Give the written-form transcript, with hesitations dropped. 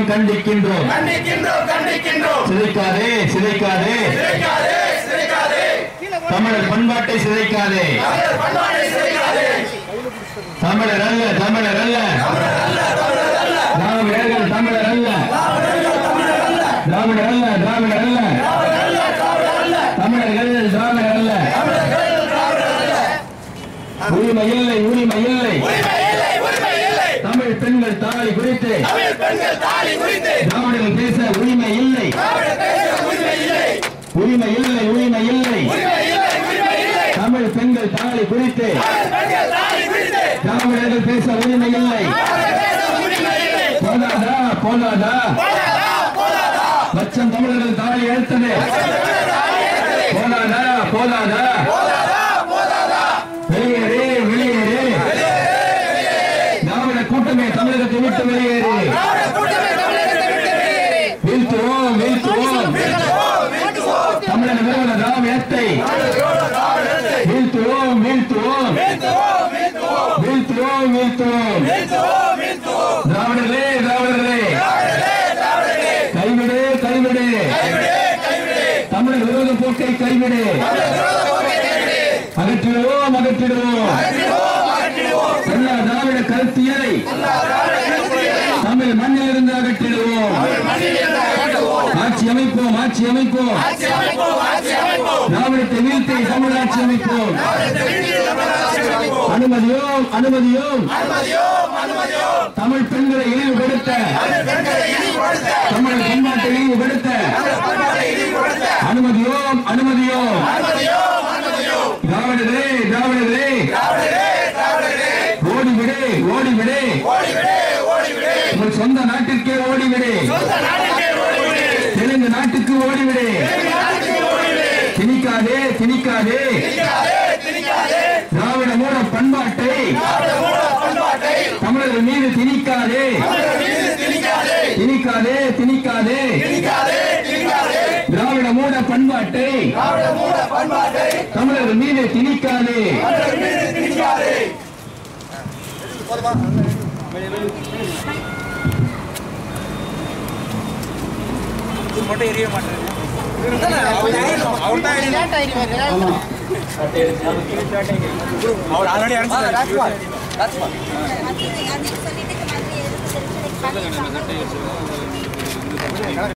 கண்டிக்கின்றோம் கண்டிக்கின்றோம் சிதைக்காதே சிதைக்காதே தமிழர் பண்பாட்டை சிதைக்காதே தமிழர் அல்ல தமிழர் அல்ல திராவிடர்கள் தமிழர் அல்ல திராவிடர் அல்ல திராவிடர் அல்ல தமிழர்கள் திராவிடர் அல்ல உரிமை இல்லை உரிமை இல்லை தமிழ் பெண்கள் தாலி குறித்து திராவிடர்கள் பேச உரிமை இல்லை உரிமை இல்லை உரிமை இல்லை தமிழ் பெண்கள் தாலி குறித்து திராவிடர்கள் பேச உரிமை இல்லை போதாதா போதாதா லட்சம் தமிழர்கள் தாலி எடுத்தது போதாதா போதாதா வெளியேறு வெளியேறு திராவிட கூட்டமே தமிழகத்தை விட்டு வெளியேறு வீழ்த்துவோம் வீழ்த்துவோம் தமிழக நிறுவன திராவிடத்தை வீழ்த்துவோம் வீழ்த்துவோம் வீழ்த்துவோம் வீழ்த்துவோம் திராவிடர்களே திராவிடர்களே கைவிடு கைவிடு தமிழக விரோத போக்கை கைவிடு அகற்றிடுவோம் அகற்றிடுவோம் எல்லா திராவிட கருத்தியலை தமிழ் மண்ணில் இருந்து அகற்றிடுவோம் ஆட்சி அமைப்போம் ஆட்சி அமைப்போம் திராவிடத்தை வீழ்த்தி தமிழ் ஆட்சி அமைப்போம் அனுமதியோம் அனுமதியோம் தமிழ் பெண்களை இழிவுபடுத்த தமிழ் பண்பாட்டை இழிவுபடுத்த அனுமதியோம் அனுமதியோம் திராவிடர்களே திராவிடர்களே ஓடிவிடு ஓடிவிடு உங்கள் சொந்த நாட்டிற்கே ஓடிவிடு தெலுங்கு நாட்டுக்கு ஓடிவிடு திணிக்காதே திணிக்காதே திராவிட மூட பண்பாட்டை தமிழர்கள் மீது திணிக்காதே திணிக்காதே திணிக்காதே திராவிட மூட பண்பாட்டை தமிழர்கள் மீது திணிக்காதே மட்டும் எரிய மாட்டேன் அவர் ஆல்ரெடி